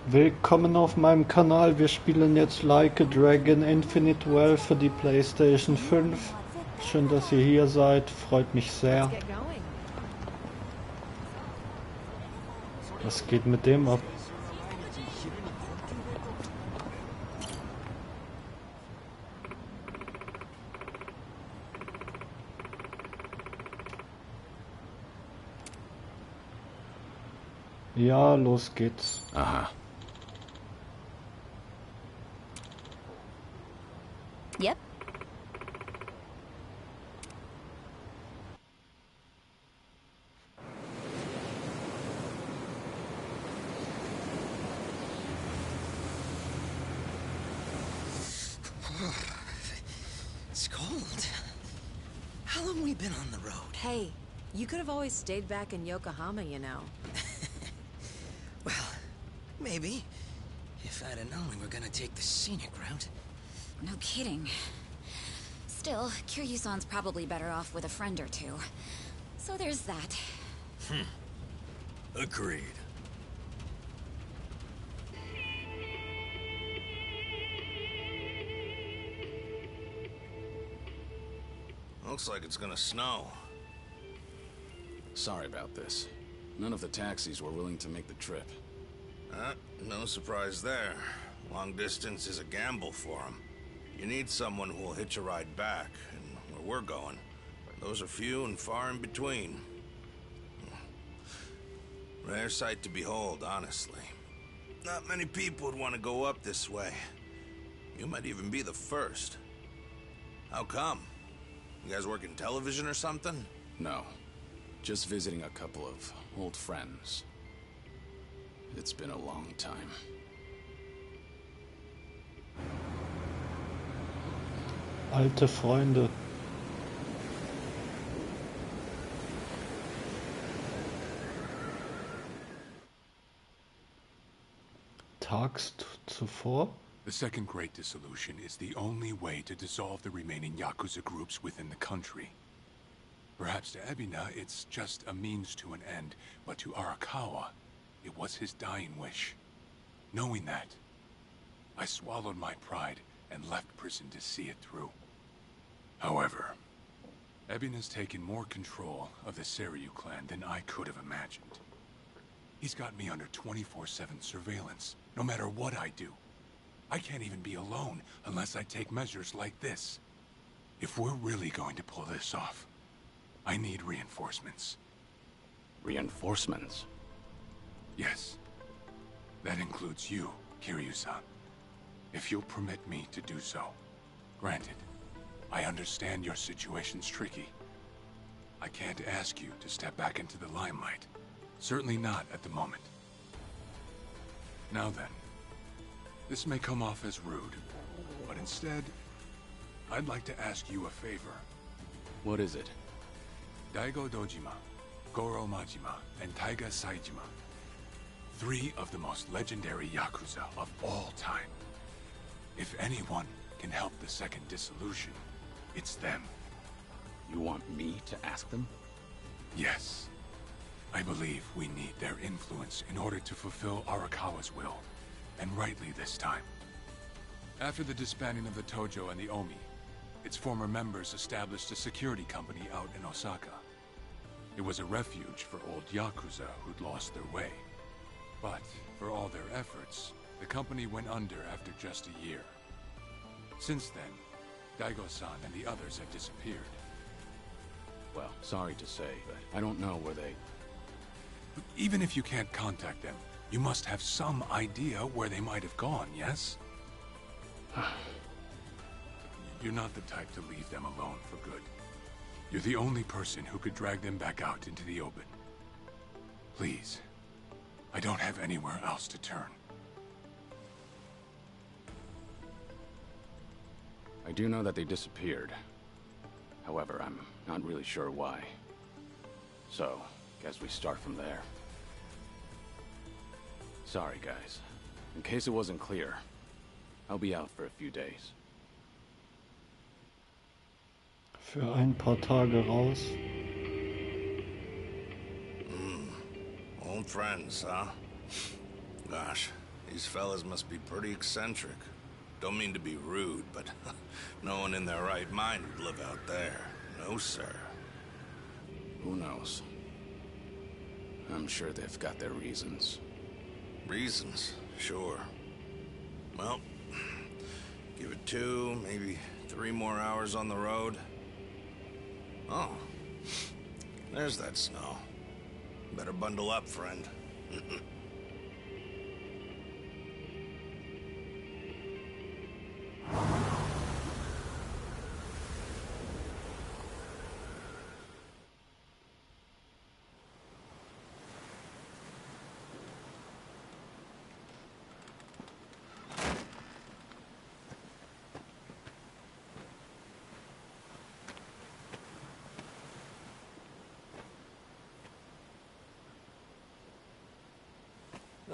Willkommen auf meinem Kanal. Wir spielen jetzt Like a Dragon Infinite Well für die PlayStation 5. Schön, dass ihr hier seid. Freut mich sehr. Was geht mit dem ab? Ja, los geht's. Aha. Yep. It's cold. How long have we been on the road? Hey, you could have always stayed back in Yokohama, you know. Well, maybe. If I'd have known we were gonna take the scenic route. No kidding. Still, Kiryu-san's probably better off with a friend or two. So there's that. Agreed. Looks like it's gonna snow. Sorry about this. None of the taxis were willing to make the trip. No surprise there. Long distance is a gamble for them. You need someone who will hitch a ride back, and where we're going, those are few and far in between. Rare sight to behold, honestly. Not many people would want to go up this way. You might even be the first. How come? You guys work in television or something? No. Just visiting a couple of old friends. It's been a long time. Alte Freunde. Tags zuvor? The Second Great Dissolution is the only way to dissolve the remaining Yakuza groups within the country. Perhaps to Ebina, it's just a means to an end, but to Arakawa, it was his dying wish. Knowing that, I swallowed my pride and left prison to see it through. However, Ebina's taken more control of the Seiryu clan than I could have imagined. He's got me under 24/7 surveillance, no matter what I do. I can't even be alone unless I take measures like this. If we're really going to pull this off, I need reinforcements. Reinforcements? Yes. That includes you, Kiryu-san. If you'll permit me to do so. Granted, I understand your situation's tricky. I can't ask you to step back into the limelight. Certainly not at the moment. Now then, this may come off as rude, but instead, I'd like to ask you a favor. What is it? Daigo Dojima, Goro Majima, and Taiga Saijima. 3 of the most legendary Yakuza of all time. If anyone can help the Second Dissolution, it's them. You want me to ask them? Yes. I believe we need their influence in order to fulfill Arakawa's will, and rightly this time. After the disbanding of the Tojo and the Omi, its former members established a security company out in Osaka. It was a refuge for old Yakuza who'd lost their way. But for all their efforts, the company went under after just a year. Since then, Daigo-san and the others have disappeared. Well, sorry to say, but I don't know where they... But even if you can't contact them, you must have some idea where they might have gone, yes? You're not the type to leave them alone for good. You're the only person who could drag them back out into the open. Please, I don't have anywhere else to turn. I do know that they disappeared. However, I'm not really sure why. So, guess we start from there. Sorry, guys. In case it wasn't clear, I'll be out for a few days. Für ein paar Tage raus. Old friends, huh? Gosh, These fellas must be pretty eccentric. Don't mean to be rude, but no one in their right mind would live out there. No, sir. Who knows? I'm sure they've got their reasons. Reasons? Sure. Well, give it 2, maybe 3 more hours on the road. Oh, there's that snow. Better bundle up, friend.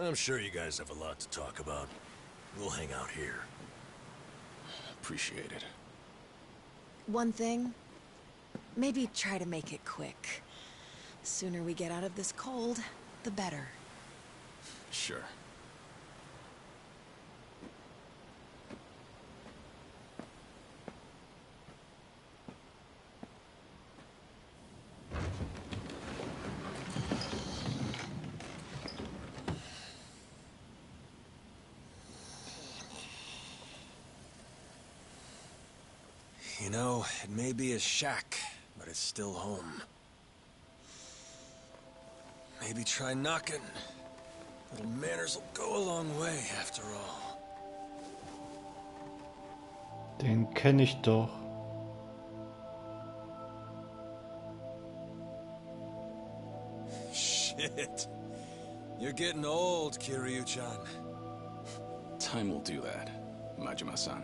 I'm sure you guys have a lot to talk about. We'll hang out here. Appreciate it. One thing, maybe try to make it quick. The sooner we get out of this cold, the better. Sure. You know, it may be a shack, but it's still home. Maybe try knocking. Little manners will go a long way, after all. Den kenne ich doch. Shit. You're getting old, Kiryu-chan. Time will do that, Majima-san.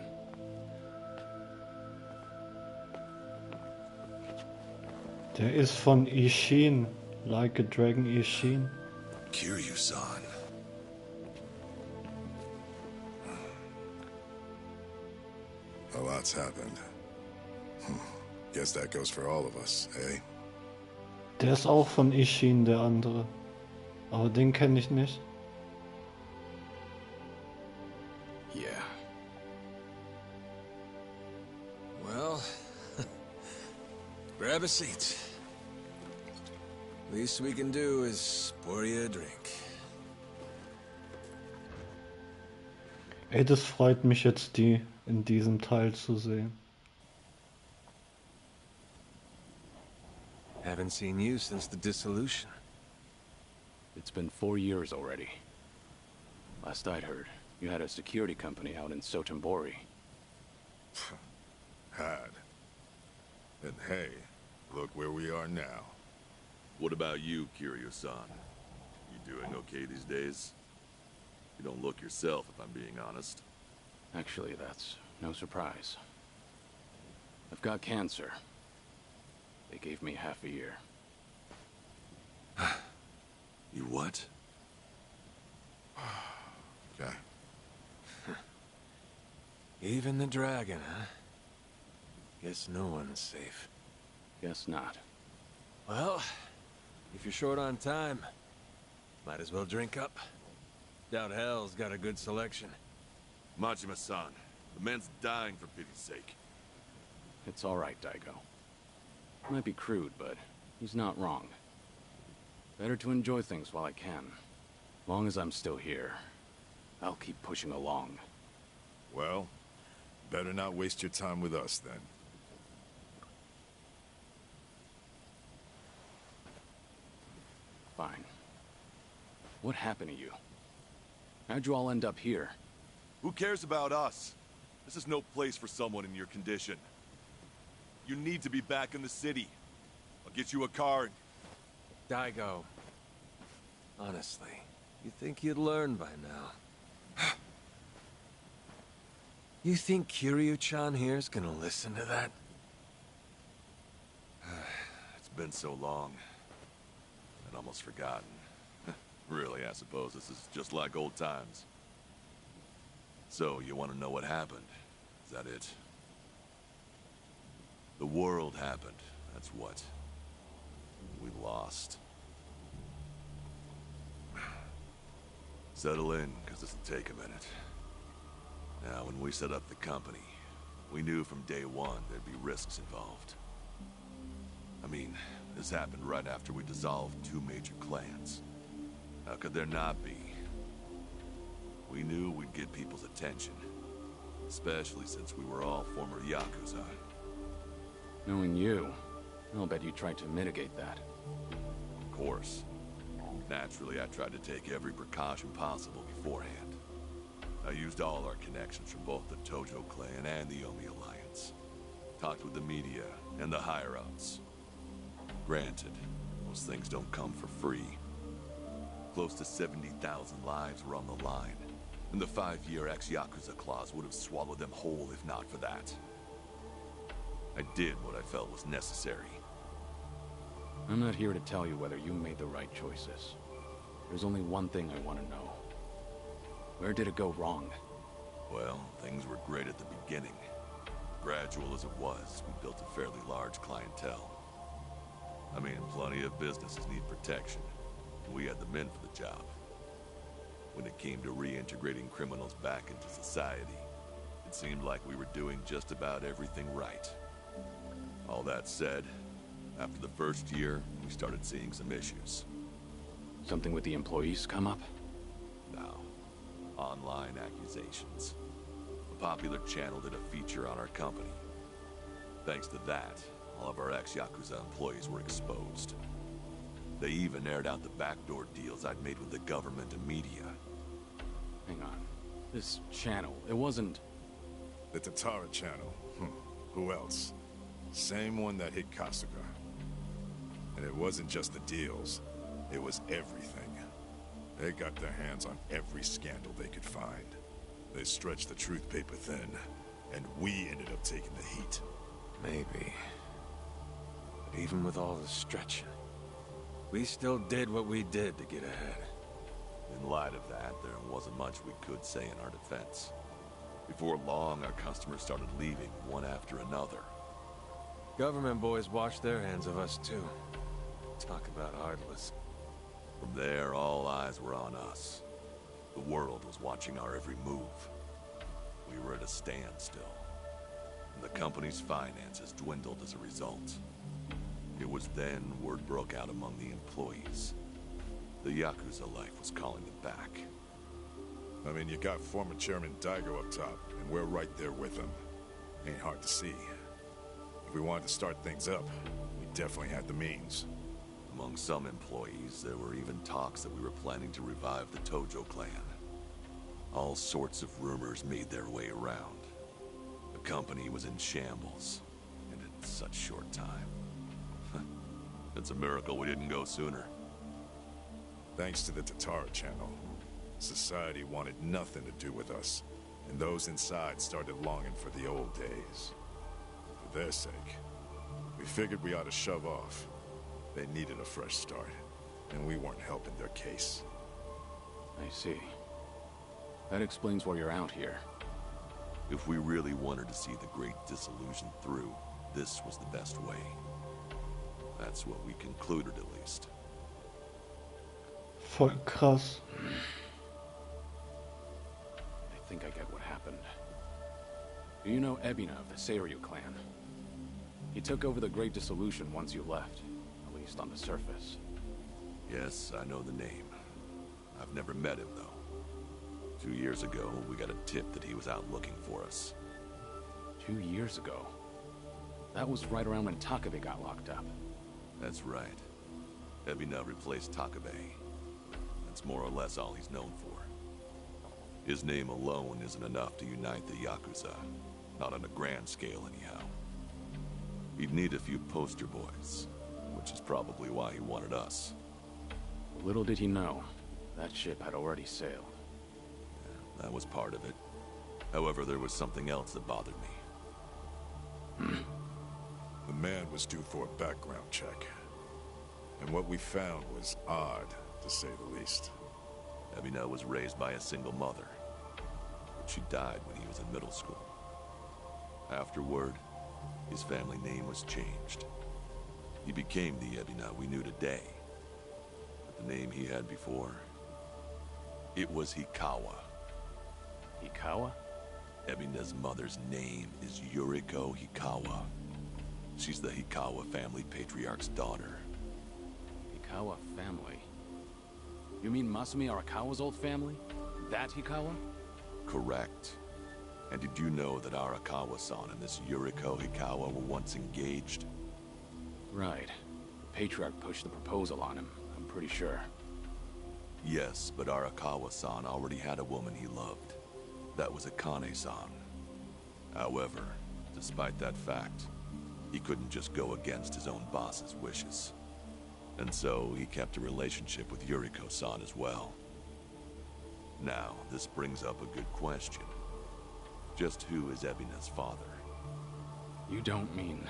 Der ist von Ishin, Like a Dragon Ishin. Kiryu-san. A lot's happened. Guess that goes for all of us, eh? Der ist auch von Ishin, der andere. Aber den kenne ich nicht. Yeah. Well, grab a seat. Least we can do is pour you a drink. Ey, das freut mich jetzt, die in diesem Teil zu sehen. Haven't seen you since the dissolution. It's been 4 years already. Last I'd heard, you had a security company out in Sotenbori. Had. And hey, look where we are now. What about you, Kiryu-san? You doing okay these days? You don't look yourself, if I'm being honest. Actually, that's no surprise. I've got cancer. They gave me half a year. You what? Okay. Even the dragon, huh? Guess no one's safe. Guess not. Well, if you're short on time, might as well drink up. Doubt hell's got a good selection. Majima-san, the man's dying for pity's sake. It's all right, Daigo. Might be crude, but he's not wrong. Better to enjoy things while I can. Long as I'm still here, I'll keep pushing along. Well, better not waste your time with us then. Fine. What happened to you? How'd you all end up here? Who cares about us? This is no place for someone in your condition. You need to be back in the city. I'll get you a car. Daigo, honestly, you think you'd learn by now? You think Kiryu-chan here's gonna listen to that? It's been so long. I'd almost forgotten. Really, I suppose this is just like old times. So, you want to know what happened? Is that it? The world happened, that's what. We lost. Settle in, because this will take a minute. Now, when we set up the company, we knew from day one there'd be risks involved. I mean, this happened right after we dissolved 2 major clans. How could there not be? We knew we'd get people's attention, especially since we were all former Yakuza. Knowing you, I'll bet you tried to mitigate that. Of course. Naturally, I tried to take every precaution possible beforehand. I used all our connections from both the Tojo clan and the Omi Alliance. Talked with the media and the higher-ups. Granted, those things don't come for free. Close to 70,000 lives were on the line, and the 5-year ex-Yakuza clause would have swallowed them whole if not for that. I did what I felt was necessary. I'm not here to tell you whether you made the right choices. There's only one thing I want to know. Where did it go wrong? Well, things were great at the beginning. Gradual as it was, we built a fairly large clientele. I mean, plenty of businesses need protection, and we had the men for the job. When it came to reintegrating criminals back into society, it seemed like we were doing just about everything right. All that said, after the first year, we started seeing some issues. Something with the employees come up? No. Online accusations. A popular channel did a feature on our company. Thanks to that, all of our ex-Yakuza employees were exposed. They even aired out the backdoor deals I'd made with the government and media. Hang on. This channel, it wasn't... The Tatara channel. Who else? Same one that hit Kasuga. And it wasn't just the deals. It was everything. They got their hands on every scandal they could find. They stretched the truth paper thin, and we ended up taking the heat. Maybe. But even with all the stretching, we still did what we did to get ahead. In light of that, there wasn't much we could say in our defense. Before long, our customers started leaving one after another. Government boys washed their hands of us too. Talk about heartless. From there, all eyes were on us. The world was watching our every move. We were at a standstill, and the company's finances dwindled as a result. It was then word broke out among the employees. The Yakuza life was calling them back. I mean, you got former Chairman Daigo up top, and we're right there with him. Ain't hard to see. If we wanted to start things up, we definitely had the means. Among some employees, there were even talks that we were planning to revive the Tojo clan. All sorts of rumors made their way around. The company was in shambles, and in such short time. It's a miracle we didn't go sooner. Thanks to the Tatara channel, society wanted nothing to do with us, and those inside started longing for the old days. For their sake, we figured we ought to shove off. They needed a fresh start, and we weren't helping their case. I see. That explains why you're out here. If we really wanted to see the Great Dissolution through, this was the best way. That's what we concluded, at least. Voll krass. I think I get what happened. Do you know Ebina of the Seiryu clan? He took over the Great Dissolution once you left, at least on the surface. Yes, I know the name. I've never met him, though. 2 years ago, we got a tip that he was out looking for us. 2 years ago? That was right around when Takabe got locked up. That's right. Ebina replaced Takabe. That's more or less all he's known for. His name alone isn't enough to unite the Yakuza. Not on a grand scale, anyhow. He'd need a few poster boys, which is probably why he wanted us. Little did he know, that ship had already sailed. Yeah, that was part of it. However, there was something else that bothered me. The man was due for a background check. And what we found was odd, to say the least. Ebina was raised by a single mother. She died when he was in middle school. Afterward, his family name was changed. He became the Ebina we knew today. But the name he had before, It was Hikawa. Hikawa? Ebina's mother's name is Yuriko Hikawa. She's the Hikawa family patriarch's daughter. Hikawa family? You mean Masumi Arakawa's old family? That Hikawa? Correct. And did you know that Arakawa-san and this Yuriko Hikawa were once engaged? Right. The patriarch pushed the proposal on him, I'm pretty sure. Yes, but Arakawa-san already had a woman he loved. That was Akane-san. However, despite that fact, he couldn't just go against his own boss's wishes. And so he kept a relationship with Yuriko-san as well. Now, this brings up a good question. Just who is Ebina's father? You don't mean...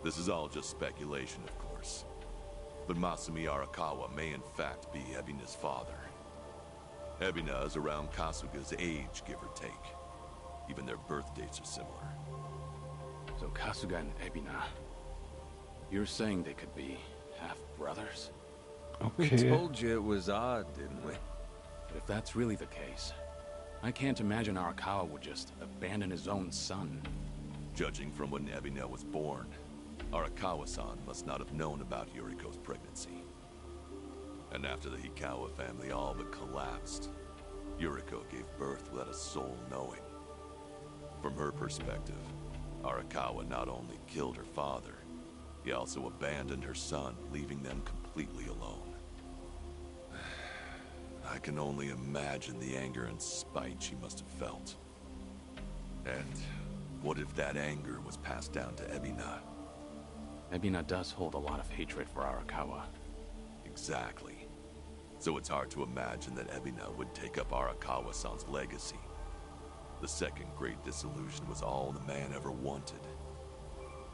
This is all just speculation, of course. But Masumi Arakawa may in fact be Ebina's father. Ebina is around Kasuga's age, give or take. Even their birth dates are similar. So Kasuga and Ebina... You're saying they could be half-brothers? Okay. We told you it was odd, didn't we? But if that's really the case, I can't imagine Arakawa would just abandon his own son. Judging from when Ebina was born, Arakawa-san must not have known about Yuriko's pregnancy. And after the Hikawa family all but collapsed, Yuriko gave birth without a soul knowing. From her perspective, Arakawa not only killed her father, he also abandoned her son, leaving them completely alone. I can only imagine the anger and spite she must have felt. And what if that anger was passed down to Ebina? Ebina does hold a lot of hatred for Arakawa. Exactly. So it's hard to imagine that Ebina would take up Arakawa-san's legacy. The second great dissolution was all the man ever wanted.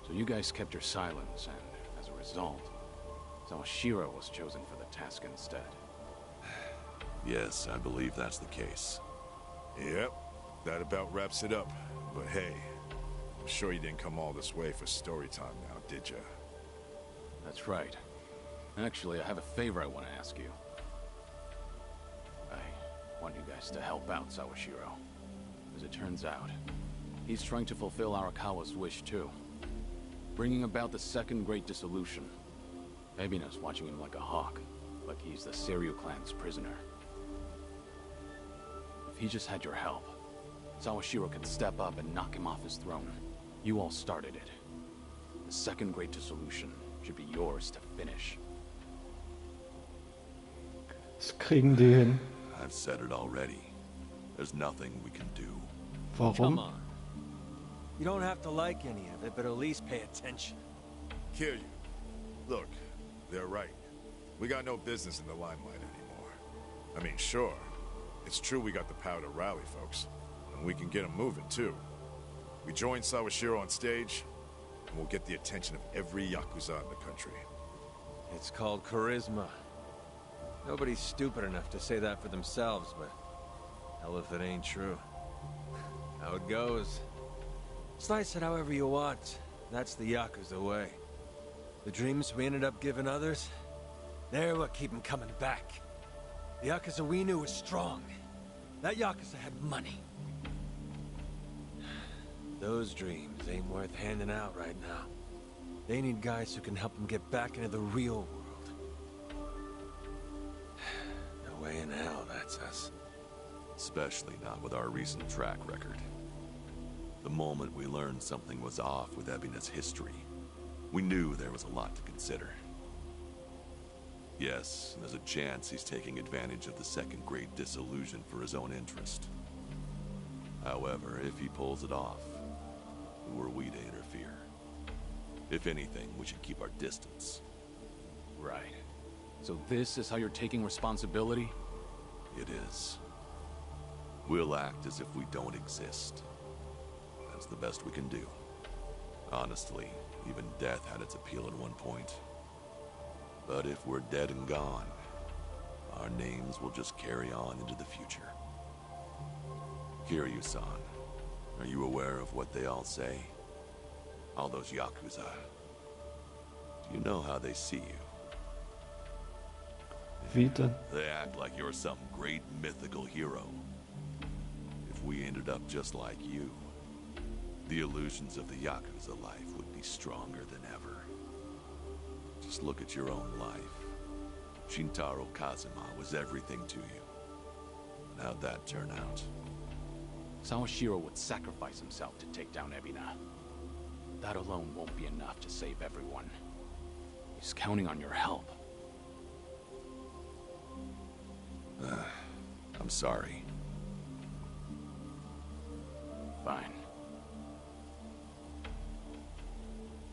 So you guys kept your silence, and as a result, Sawashiro was chosen for the task instead. Yes, I believe that's the case. Yep, that about wraps it up. But hey, I'm sure you didn't come all this way for story time now, did ya? That's right. Actually, I have a favor I want to ask you. I want you guys to help out Sawashiro. As it turns out, he's trying to fulfill Arakawa's wish too. Bringing about the second great dissolution. Ebina's watching him like a hawk, like he's the Seiryu clan's prisoner. If he just had your help, Sawashiro could step up and knock him off his throne. You all started it. The second great dissolution should be yours to finish. Das kriegen die hin. I've said it already. There's nothing we can do. Come Warum? on. You don't have to like any of it, but at least pay attention. Kiryu, look, they're right. We got no business in the limelight anymore. I mean, sure, it's true we got the power to rally folks, and we can get them moving too. We join Sawashiro on stage, and we'll get the attention of every Yakuza in the country. It's called charisma. Nobody's stupid enough to say that for themselves, but hell if it ain't true. How it goes. Slice it however you want. That's the Yakuza way. The dreams we ended up giving others, they're what keep them coming back. The Yakuza we knew was strong. That Yakuza had money. Those dreams ain't worth handing out right now. They need guys who can help them get back into the real world. No way in hell that's us. Especially not with our recent track record. The moment we learned something was off with Ebina's history, we knew there was a lot to consider. Yes, there's a chance he's taking advantage of the second great dissolution for his own interest. However, if he pulls it off, who are we to interfere? If anything, we should keep our distance. Right. So this is how you're taking responsibility? It is. We'll act as if we don't exist. That's the best we can do. Honestly, even death had its appeal at one point. But if we're dead and gone, our names will just carry on into the future. Kiryu-san, are you aware of what they all say? All those Yakuza. Do you know how they see you? Wie denn? They act like you're some great mythical hero. If we ended up just like you, the illusions of the Yakuza life would be stronger than ever. Just look at your own life. Shintaro Kazuma was everything to you. And how'd that turn out? Sawashiro would sacrifice himself to take down Ebina. That alone won't be enough to save everyone. He's counting on your help. I'm sorry. Fine.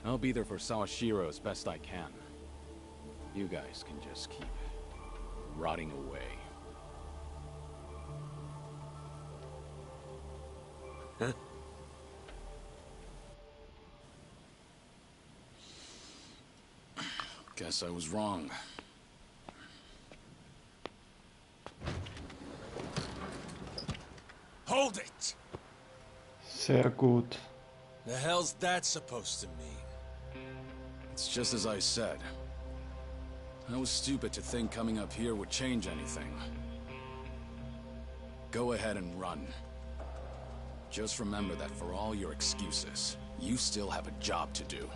I'll be there for Sawashiro as best I can. You guys can just keep rotting away. Guess I was wrong. Hold it! Sehr gut. The hell's that supposed to mean? It's just as I said. I was stupid to think coming up here would change anything. Go ahead and run. Just remember that for all your excuses, you still have a job to do.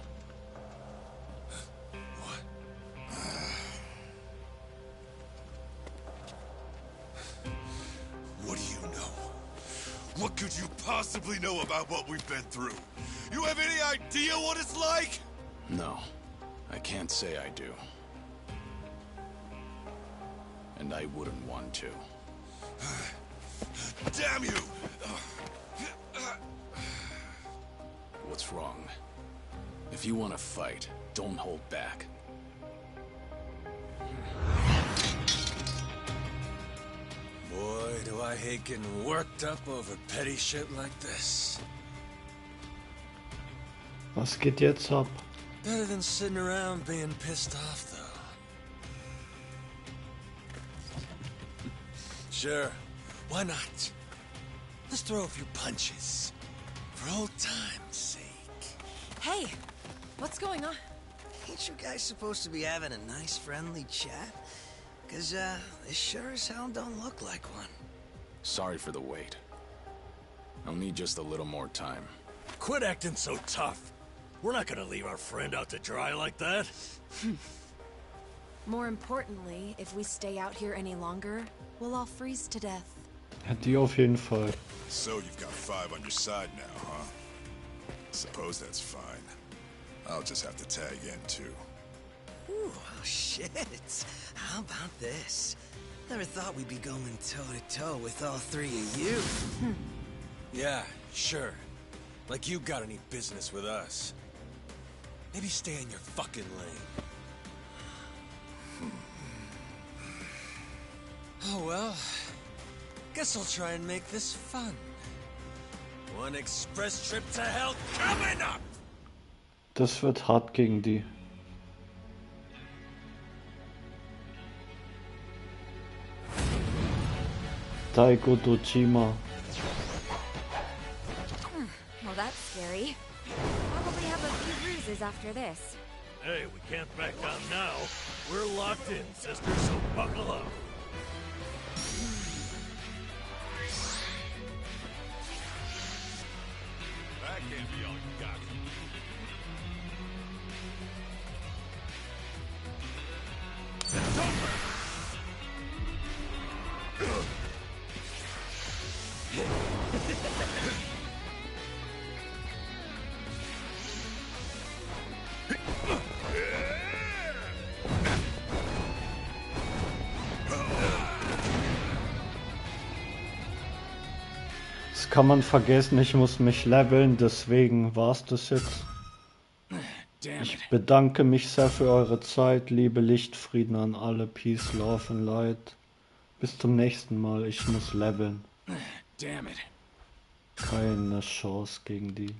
What do you know? What could you possibly know about what we've been through? You have any idea what it's like? No, I can't say I do. And I wouldn't want to. Damn you! What's wrong? If you want to fight, don't hold back. Boy, do I hate getting worked up over petty shit like this. Was geht jetzt ab? Better than sitting around being pissed off, though. Sure, why not? Let's throw a few punches. For old time's sake. Hey, what's going on? Ain't you guys supposed to be having a nice, friendly chat? Cause, this sure as hell don't look like one. Sorry for the wait. I'll need just a little more time. Quit acting so tough. We're not gonna leave our friend out to dry like that. More importantly, if we stay out here any longer, we'll all freeze to death. Ja, die auf jeden Fall. So you've got 5 on your side now, huh? Suppose that's fine. I'll just have to tag in, too. Ooh, oh shit. How about this? Never thought we'd be going toe-to-toe with all 3 of you. Yeah, sure. Like you got any business with us. Maybe stay in your fucking lane. Oh well. Guess I'll try and make this fun. One express trip to hell coming up! Das wird hart gegen die. Daigo Dojima. Well, that's scary. Probably have a few bruises after this. Hey, we can't back down now. We're locked in, sister, so buckle up. That can't be all you got. It's over! Das kann man vergessen, ich muss mich leveln, deswegen war's das jetzt. Ich bedanke mich sehr für eure Zeit, liebe Lichtfrieden an alle, Peace, Love and Light. Bis zum nächsten Mal, ich muss leveln. Damn it. Keine Chance gegen die.